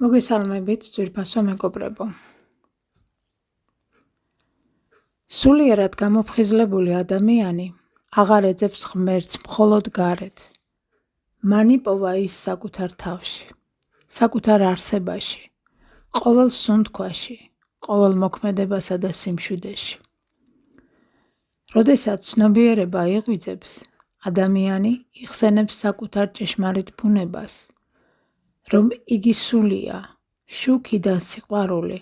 მოგესალმებით, ძვირფასო მეგობრებო. სულიერად გამოფხიზლებული ადამიანი აღარ ეძებს ღმერთს მხოლოდ გარეთ. მან იპოვა ის საკუთარ თავში, საკუთარ არსებაში, ყოველ სუნთქვაში, ყოველ მოქმედებასა და სიმშვიდეში. როდესაც ცნობიერება იღვიძებს, ადამიანი იხსენებს საკუთარ ჭეშმარიტ ბუნებას, რომ იგი სულია, შუქი და სიყვარული,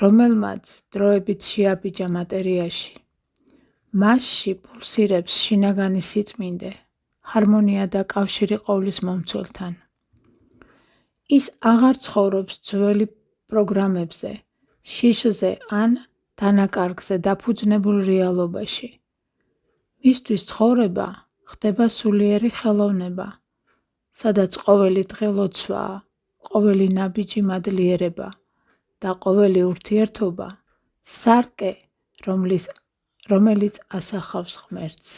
რომელმაც დროებით შეაბიჯა მატერიაში. მასში პულსირებს შინაგანი სიწმინდე, ჰარმონია და კავშირი ყოვლის მომცველთან. ის აღარ ცხოვრობს ძველი პროგრამებზე, შიშზე ან დანაკარგზე დაფუძნებულ რეალობაში. მისთვის ცხოვრება ხდება სულიერი ხელოვნება, სადაც ყოველი დღე ლოცვაა, ყოველი ნაბიჯი მადლიერება და ყოველი ურთიერთობა სარკე, რომელიც ასახავს ღმერთს.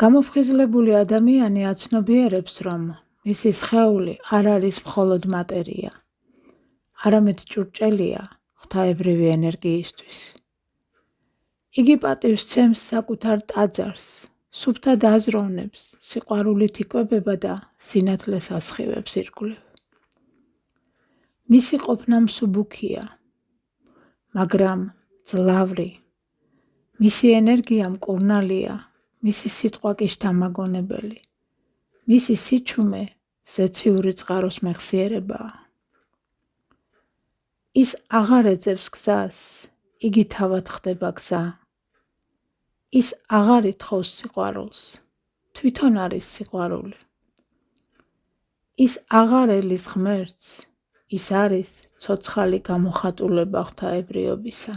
გამოფხიზლებული ადამიანი აცნობიერებს, რომ მისი სხეული არ არის მხოლოდ მატერია, არამედ ჭურჭელია ღვთაებრივი ენერგიისთვის. იგი პატივს ცემს საკუთარ ტაძარს, სუფთად აზროვნებს, სიყვარულით იკვებება და სინათლეს ასხივებს ირგვლივ. მისი ყოფნა მსუბუქია, მაგრამ ძლავრი. მისი ენერგია მკურნალია, მისი სიტყვა კი შთამაგონებელი. მისი სიჩუმე ზეციური წყაროს მეხსიერებაა. ის აღარ ეძებს გზას, იგი თავად ხდება გზა. ის აღარ ითხოვს სიყვარულს, თვითონ არის სიყვარული. ის აღარ ელის ღმერთს, ის არის ცოცხალი გამოხატულება ღვთაებრიობისა.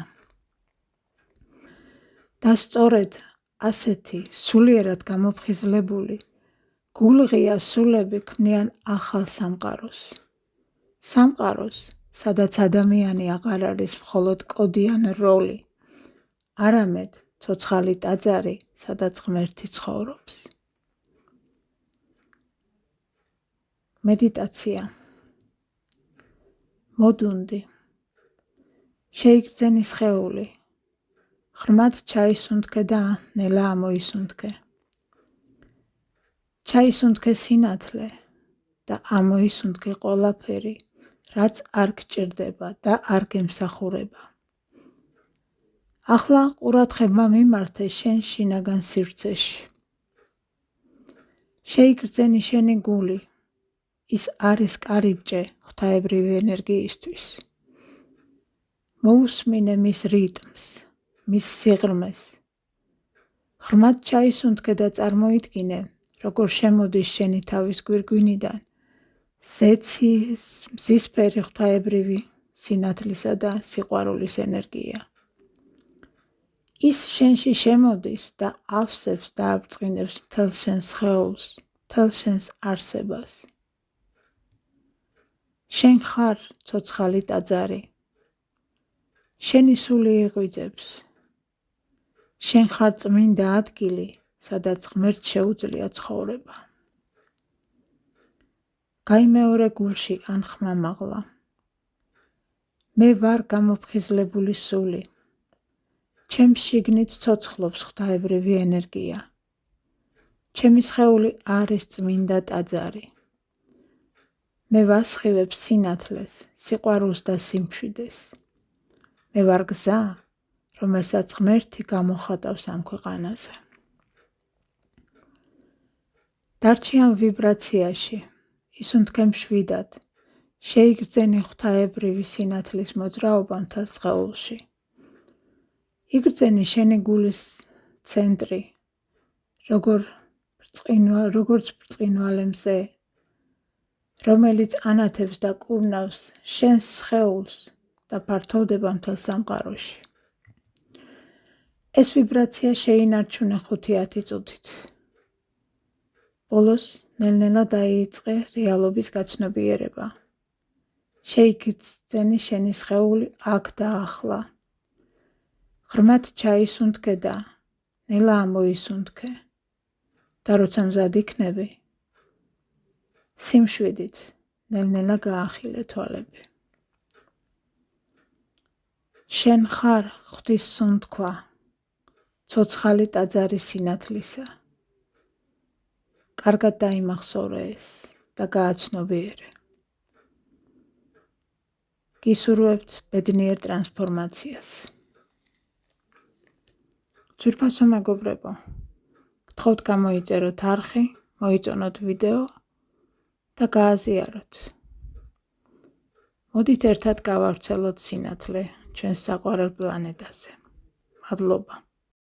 და სწორედ ასეთი სულიერად გამოფხიზლებული, გულღია სულები ქმნიან ახალ სამყაროს. სამყაროს, სადაც ადამიანი აღარ არის მხოლოდ კოდი ან როლი, არამედ ცოცხალი ტაძარი, სადაც ღმერთი ცხოვრობს. მედიტაცია. მოდუნდი. შეიგრძენი სხეული. ღრმად ჩაისუნთქე და ნელა ამოისუნთქე. ჩაისუნთქე სინათლე და ამოისუნთქე ყველაფერი, რაც არ გჭირდება და არ გემსახურება. ახლა ყურადღება მიმართე შენ შინაგან სივრცეში. შეიგრძენი შენი გული, ის არის კარიბჭე ღვთაებრივი ენერგიისთვის. მოусმინე მის რიტმს, მის სიღრმეს. ღრმად ჩაისუნთქე და წარმოიდგინე, როგორ შემოდის შენი თავის გვირგვინიდან მზისფერი ღვთაებრივი სინათლისა და სიყვარულის ენერგია. ის შენში შემოდის და ავსებს და აბწყინებს მთელ შენს სხეულს, მთელ შენს არსებას. შენ ხარ ცოცხალი ტაძარი. შენი სული იღვიძებს. შენ ხარ წმინდა ადგილი, სადაც ღმერთს შეუძლია ცხოვრება. გაიმეორე გულში ან ხმამაღლა. მე ვარ გამოფხიზლებული სული. ჩემს შიგნით ცოცხლობს ღვთაებრივი ენერგია. ჩემი სხეული არის წმინდა ტაძარი. მე ვასხივებ სინათლეს, სიყვარულს და სიმშვიდეს. მე ვარ გზა, რომელსაც ღმერთი გამოხატავს ამ ქვეყანაზე. დარჩი ამ ვიბრაციაში, ისუნთქე მშვიდად, შეიგრძენი ღვთაებრივი სინათლის მოძრაობა მთელ სხეულში. იგრძენი შენი გულის ცენტრი, როგორც ბრწყინვალე მზე, რომელიც ანათებს და კურნავს შენს სხეულს და ფართოვდება მთელ სამყაროში. ეს ვიბრაცია შეინარჩუნე 5-10 წუთით. ბოლოს ნელ-ნელა დაიწყე რეალობის გაცნობიერება. შეიგრძენი შენი სხეული აქ და ახლა. ღრმად ჩაისუნთქე და ნელა ამოისუნთქე. და როცა მზად იქნები, სიმშვიდით ნელ-ნელა გაახილე თვალები. შენ ხარ ღვთის სუნთქვა, ცოცხალი ტაძარი სინათლისა. კარგად დაიმახსოვრე ეს და გააცნობიერე. გისურვებთ ბედნიერ ტრანსფორმაციას. ძვირფასო მეგობრებო, გთხოვთ გამოიწეროთ არხი, მოიწონოთ ვიდეო და გააზიაროთ. მოდით ერთად გავავრცელოთ სინათლე ჩვენს საყვარელ პლანეტაზე. მადლობა.